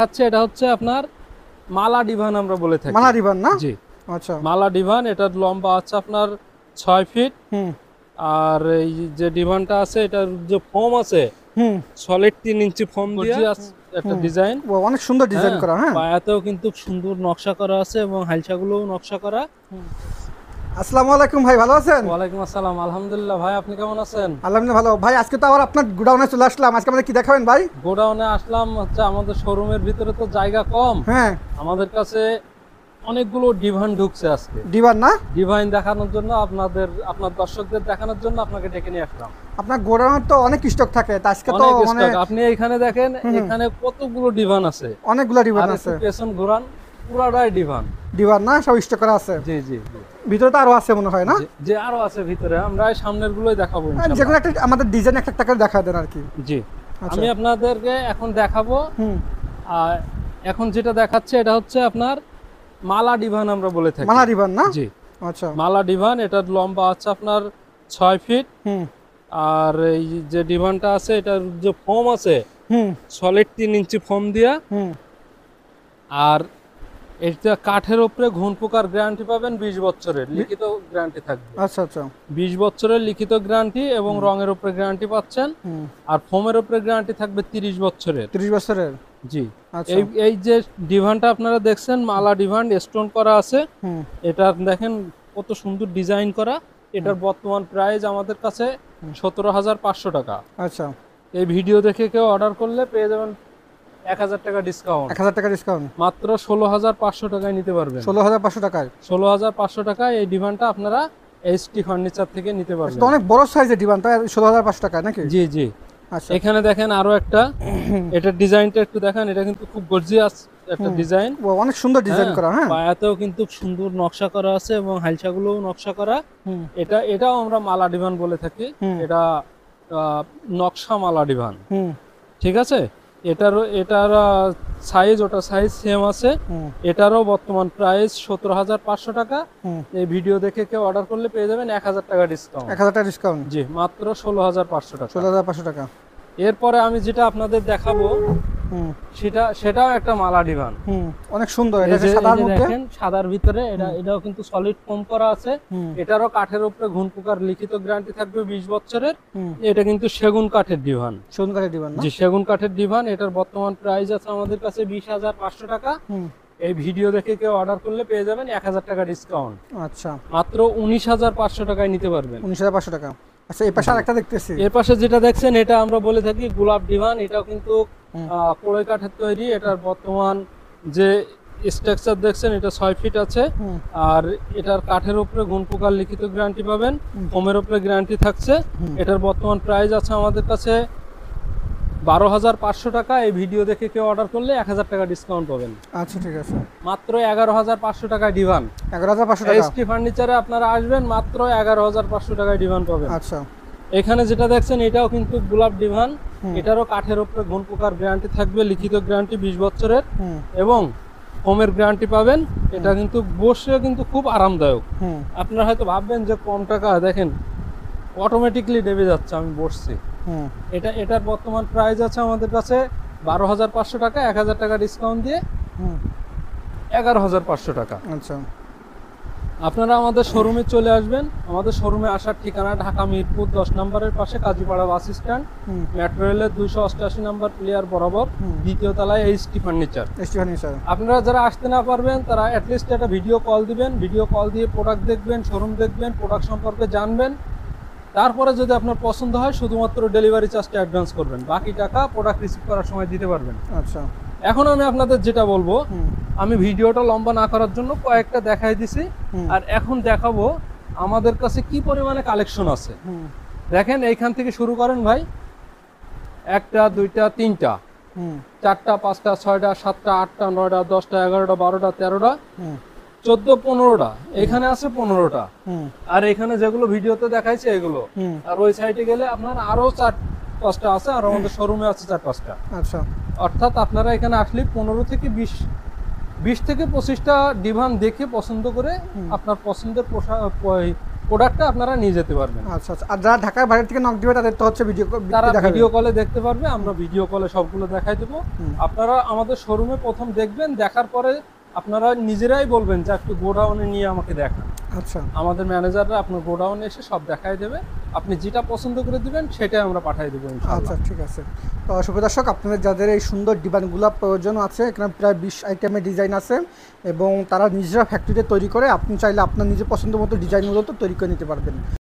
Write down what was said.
আচ্ছা, এটা হচ্ছে আপনার মালা ডিভান আমরা বলে থাকি। মালা ডিভান না? জি, আচ্ছা। মালা ডিভান, এটার লম্বা আছে আপনার 6 ফিট। আর এই যে ডিভানটা আছে, এটার যে ফোম আছে সলিড 3 ইঞ্চি ফোম দিয়ে একটা ডিজাইন, অনেক সুন্দর ডিজাইন করা। হ্যাঁ, পায়াতেও কিন্তু সুন্দর নকশা করা আছে এবং হালচাগুলোও নকশা করা। আসসালামু আলাইকুম ভাই, ভালো আছেন? ওয়ালাইকুম আসসালাম, আলহামদুলিল্লাহ। ভাই আপনি কেমন আছেন? আলহামদুলিল্লাহ ভালো। ভাই আজকে তো আবার আপনার গোডাউনে চলে আসলাম। আজকে আমাদের কি দেখাবেন ভাই? গোডাউনে আসলাম হচ্ছে, আমাদের শোরুমের ভিতরে তো জায়গা কম। হ্যাঁ, আমাদের কাছে অনেকগুলো ডিভান ঢুকছে আজকে। ডিভান না? ডিভাইন দেখানোর জন্য আপনার দর্শকদের দেখানোর জন্য আপনাকে ডেকে নিয়ে আসলাম। আপনার গোডাউনে তো অনেক স্টক থাকে, তা আজকে তো অনেক মানে স্টক। আপনি এখানে দেখেন, এখানে কতগুলো ডিভান আছে, অনেকগুলো ডিভান আছে। পেছন ঘোরান, পুরাটাই ডিভান। ডিভান না, সব স্টক করা আছে। জি জি জি। ভিতরে তো আরো আছে মনে হয় না? যে আরো আছে ভিতরে, আমরা এই সামনের গুলোই দেখাবো ইনশাআল্লাহ। যেকোনো একটা আমাদের ডিজাইন একটা করে দেখা দেন আর কি। জি, আচ্ছা। আমি আপনাদেরকে এখন দেখাবো। আর এখন যেটা দেখাচ্ছে এটা হচ্ছে আপনার মালা ডিভান আমরা বলে থাকি। মালা ডিভান না? জি, আচ্ছা। মালা ডিভান, এটার লম্বা আছে আপনার 6 ফিট। আর এই যে ডিভানটা আছে, এটার যে ফোম আছে সলিড 3 ইঞ্চি ফোম দিয়া। আর এটা কাঠের উপরে ঘুণ পোকার গ্যারান্টি পাবেন 20 বছরের লিখিত গ্যারান্টি থাকবে। আচ্ছা আচ্ছা। 20 বছরের লিখিত গ্যারান্টি এবং রঙের উপরে গ্যারান্টি পাচ্ছেন। আর ফোমের উপরে গ্যারান্টি থাকবে 30 বছরের। 30 বছরের? জি। আচ্ছা। এই যে ডিভানটা আপনারা দেখছেন, মালা ডিভান স্টোন করা আছে। এটা দেখেন কত সুন্দর ডিজাইন করা। এটার বর্তমান প্রাইস আমাদের কাছে 17,500 টাকা। আচ্ছা। এই ভিডিও দেখে কেউ অর্ডার করলে পেয়ে যাবেন 1000 টাকা ডিসকাউন্ট। 1000 টাকা ডিসকাউন্ট? মাত্র 16,500 টাকায় নিতে পারবেন। 16,500 টাকায়? 16,500 টাকায় এই ডিভানটা আপনারা এইচটি ফার্নিচার থেকে নিতে পারবেন। তো অনেক বড় সাইজের ডিভানটা 16,500 টাকায় নাকি? জি জি। আচ্ছা। এখানে দেখেন আরো একটা, এটার ডিজাইনটা একটু দেখেন। এটা কিন্তু খুব গর্জিয়াস একটা ডিজাইন, অনেক সুন্দর ডিজাইন করা। হ্যাঁ, পায়াতেও কিন্তু সুন্দর নকশা করা আছে এবং হালচাগুলোও নকশা করা। এটাও আমরা মালা ডিভান বলে থাকি। এটা নকশা মালা ডিভান। ঠিক আছে। এটার সাইজ, ওটা সাইজ সেম আছে। এটারও বর্তমান প্রাইস 17,500 টাকা। এই ভিডিও দেখে কেউ অর্ডার করলে পেয়ে যাবেন 1000 টাকা ডিসকাউন্ট। 1000 টাকা ডিসকাউন্ট? জি, মাত্র 16,500 টাকা। 16,500 টাকা। এরপরে আমি যেটা আপনাদের দেখাবো সেটাও একটা মালা ডিভান। অনেক সুন্দর। এটা সাদার মধ্যে, দেখেন সাদার ভিতরে এটাও কিন্তু সলিড ফোম করা আছে। এটারও কাঠের উপরে ঘুণ পোকার লিখিত গ্যারান্টি থাকবে 20 বছরের। এটা কিন্তু সেগুন কাঠের ডিভান। সেগুন কাঠের ডিভান না? জি, সেগুন কাঠের ডিভান। এটার বর্তমান প্রাইস আছে আমাদের কাছে 20,500 টাকা। এই ভিডিও দেখে কেউ অর্ডার করলে পেয়ে যাবেন 1000 টাকা ডিসকাউন্ট। আচ্ছা। মাত্র 19,500 টাকায় নিতে পারবেন। 19,500 টাকা। আচ্ছা, এই পাশে আরেকটা দেখতেছি। এর পাশে যেটা দেখছেন, এটা আমরা বলে থাকি গোলাপ ডিভান। এটাও কিন্তু কোড়াই কাঠের তৈরি। এটার বর্তমান যে স্ট্রাকচার দেখছেন, এটা 6 ফিট আছে। আর এটার কাঠের উপরে ঘুণ পোকার লিখিত গ্যারান্টি পাবেন, ফোমের উপরে গ্যারান্টি থাকছে। এটার বর্তমান প্রাইস আছে আমাদের কাছে 12,500 টাকা। এই ভিডিও দেখে কেউ অর্ডার করলে 1000 টাকা ডিসকাউন্ট পাবেন। আচ্ছা, ঠিক আছে। মাত্র 11,500 টাকায় ডিভান। 11,500 টাকা? এসটি ফার্নিচারে আপনারা আসবেন, মাত্র 11,500 টাকায় ডিভান পাবেন। আচ্ছা। এখানে যেটা দেখছেন, এটাও কিন্তু গোলাপ ডিভান। এটারও কাঠের উপরে ঘুণ পোকার গ্যারান্টি থাকবে, লিখিত গ্যারান্টি 20 বছরের এবং ফোমের গ্যারান্টি পাবেন। এটা কিন্তু বসে কিন্তু খুব আরামদায়ক। আপনারা হয়তো ভাববেন যে কম টাকা, দেখেন অটোমেটিকলি দেবে যাচ্ছে, আমি বসছি। এটার বর্তমান প্রাইস আছে আমাদের কাছে 12,500 টাকা। 1000 টাকা ডিসকাউন্ট দিয়ে 11,500 টাকা। আচ্ছা। আপনারা আমাদের শোরুমে চলে আসবেন। আমাদের শোরুমে আসার ঠিকানা ঢাকা মিরপুর 10 নম্বরের পাশে কাজীপাড়া বাস স্ট্যান্ড, মেট্রো রেলের 288 নম্বর প্লেয়ার বরাবর, দ্বিতীয় তলায় এইচটি ফার্নিচার। আপনারা যারা আসতে না পারবেন, তারা অ্যাটলিস্ট একটা ভিডিও কল দিবেন। ভিডিও কল দিয়ে প্রোডাক্ট দেখবেন, শোরুম দেখবেন, প্রোডাক্ট সম্পর্কে জানবেন। তারপরে যদি আপনার পছন্দ হয়, শুধুমাত্র ডেলিভারি চার্জটা অ্যাডভান্স করবেন, বাকি টাকা প্রোডাক্ট রিসিভ করার সময় দিতে পারবেন। আচ্ছা। এখন আমি আপনাদের যেটা বলবো, আমি ভিডিওটা লম্বা না করার জন্য কয়েকটা দেখাই দিছি। আর এখন দেখাবো আমাদের কাছে কি পরিমাণে কালেকশন আছে। দেখেন, এইখান থেকে শুরু করেন ভাই। 1টা 2টা 3টা 4টা 5টা 6টা 7টা 8টা 9টা 10টা 11টা 12টা 13টা 14 15টা। এখানে আছে 15টা। আর এখানে যেগুলো ভিডিওতে দেখাইছে এগুলো। আর ওই সাইডে গেলে আপনার আরো 4-5টা আছে। আর আমাদের শোরুমে আছে 4-5টা। আচ্ছা। অর্থাৎ আপনারা এখানে আসলে 15 থেকে 20 20 থেকে 25টা ডিভান দেখে পছন্দ করে আপনার পছন্দের প্রোডাক্টটা আপনারা নিয়ে যেতে পারবেন। আচ্ছা আচ্ছা। আর যারা ঢাকার বাইরে থেকে নক দিবে তাদের তো হচ্ছে তারা ভিডিও কলে দেখতে পারবে, আমরা ভিডিও কলে সবগুলো দেখাই দেবো। আপনারা আমাদের শোরুমে প্রথম দেখবেন, দেখার পরে আপনারা নিজেরাই বলবেন যে একটু গোডাউনে নিয়ে আমাকে দেখান। আচ্ছা, আমাদের ম্যানেজাররা আপনার গোডাউনে এসে সব দেখাই দেবে, আপনি যেটা পছন্দ করে দিবেন সেটাই আমরা পাঠিয়ে দেবো ইনশাআল্লাহ। আচ্ছা ঠিক আছে। তো সুপ্রিয় দর্শক, আপনাদের যাদের এই সুন্দর ডিজাইনগুলো প্রয়োজন আছে, এখানে প্রায় 20 আইটেমের ডিজাইন আছে এবং তারা নিজেরা ফ্যাক্টরিতে তৈরি করে, আপনি চাইলে আপনার নিজের পছন্দ মতো ডিজাইনগুলো তো তৈরি করে নিতে পারবেন।